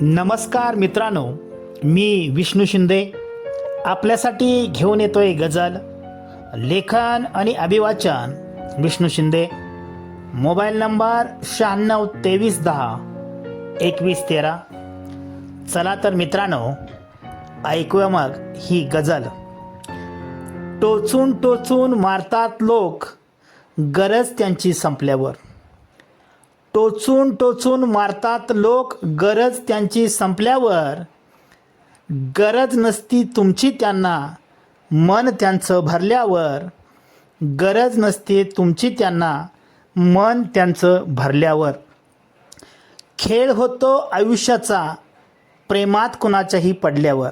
नमस्कार मित्रांनो, मी विष्णू शिंदे आपल्यासाठी घेऊन येतोय गझल. लेखन आणि अभिवाचन विष्णू शिंदे. Mobile number 9623102113. चला तर मित्रांनो, ऐकूया मग ही गझल. टोचून टोचून मारतात लोक गरज त्यांची संपल्यावर. टोचून टोचून मारतात लोक गरज त्यांची संपल्यावर. गरज नसती तुमची त्यांना मन त्यांचं भरल्यावर. गरज नसते तुमची त्यांना मन त्यांचं भरल्यावर. खेळ होतो आयुष्याचा प्रेमात कुणाच्याही पडल्यावर.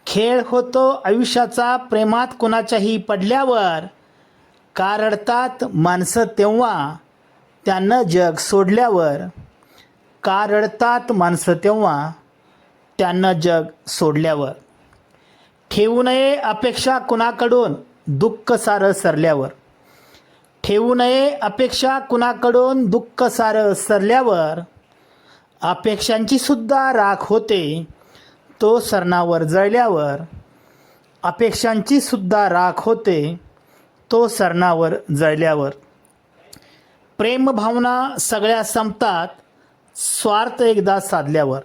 खेळ होतो आयुष्याचा प्रेमात कुणाच्याही पडल्यावर. का रडतात माणसं तेव्हा त्यांना जग सोडल्यावर. का रडतात माणसं तेव्हा त्यांना जग सोडल्यावर. ठेवू नये अपेक्षा कुणाकडून दुःख सारं सरल्यावर. ठेवू नये अपेक्षा कुणाकडून दुःख सारं सरल्यावर. अपेक्षांची सुद्धा राख होते तो सरणावर जळल्यावर. अपेक्षांची सुद्धा राख होते तो सरणावर जळल्यावर. प्रेम भावना सगळ्या संपतात स्वार्थ एकदा साधल्यावर.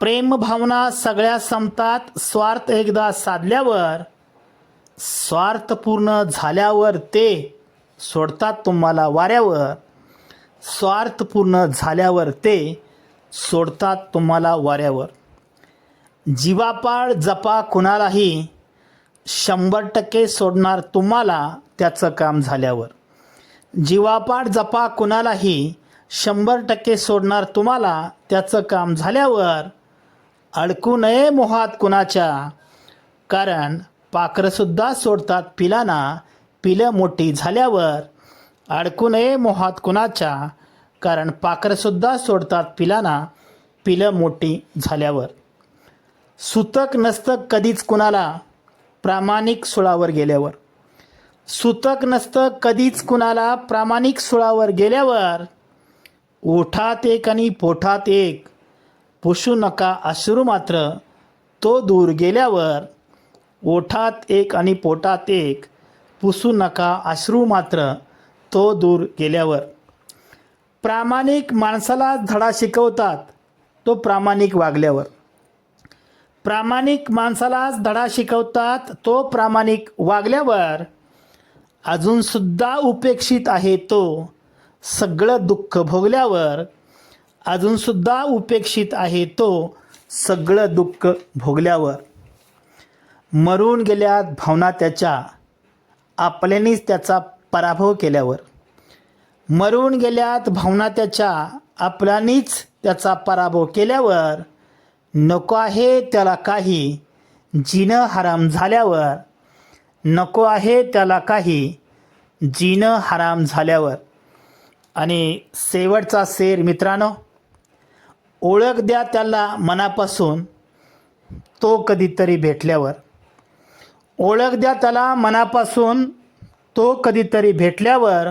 प्रेम भावना सगळ्या संपतात स्वार्थ एकदा साधल्यावर. स्वार्थ पूर्ण झाल्यावर ते सोडतात तुम्हाला वाऱ्यावर. स्वार्थ पूर्ण झाल्यावर ते सोडतात तुम्हाला वाऱ्यावर. जीवापाड जपा कुणालाही 100% सोडणार तुम्हाला त्याचं काम झाल्यावर. जीवापाड जपा कुणालाही 100% सोडणार तुम्हाला त्याचं काम झाल्यावर. अडकू नये मोहात कुणाच्या कारण पाखरंसुद्धा सोडतात पिलांना पिलं मोठी झाल्यावर. अडकू नये मोहात कुणाच्या कारण पाखरंसुद्धा सोडतात पिलांना पिलं मोठी झाल्यावर. सुतक नसतं कधीच कुणाला प्रामाणिक सुळावर गेल्यावर. सुतक नसतं कधीच कुणाला प्रामाणिक सुळावर गेल्यावर. ओठात एक आणि पोठात एक पुसू नका अश्रू मात्र तो दूर गेल्यावर. ओठात एक आणि पोटात एक पुसू नका अश्रू मात्र तो दूर गेल्यावर. प्रामाणिक माणसाला धडा शिकवतात तो प्रामाणिक वागल्यावर. प्रामाणिक माणसालाच धडा शिकवतात तो प्रामाणिक वागल्यावर. अजूनसुद्धा उपेक्षित आहे तो सगळं दुःख भोगल्यावर. अजूनसुद्धा उपेक्षित आहे तो सगळं दुःख भोगल्यावर. मरून गेल्यात भावना त्याच्या आपल्यानेच त्याचा पराभव केल्यावर. मरून गेल्यात भावना त्याच्या आपल्यानेच त्याचा पराभव केल्यावर. नको आहे त्याला काही जीणं हराम झाल्यावर. नको आहे त्याला काही जीणं हराम झाल्यावर. आणि शेवटचा शेर मित्रांनो, ओळख द्या त्याला मनापासून तो कधीतरी भेटल्यावर. ओळख द्या त्याला मनापासून तो कधीतरी भेटल्यावर.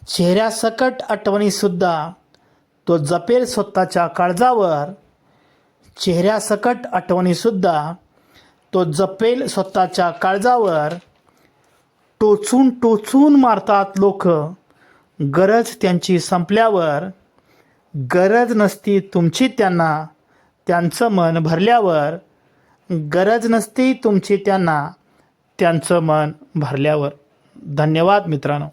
चेहऱ्यासकट आठवणीसुद्धा तो जपेल स्वतःच्या काळजावर. चेहऱ्यासकट आठवणीसुद्धा तो जपेल स्वतःच्या काळजावर. टोचून टोचून मारतात लोक गरज त्यांची संपल्यावर. गरज नसती तुमची त्यांना त्यांचं मन भरल्यावर. गरज नसती तुमची त्यांना त्यांचं मन भरल्यावर. धन्यवाद मित्रांनो.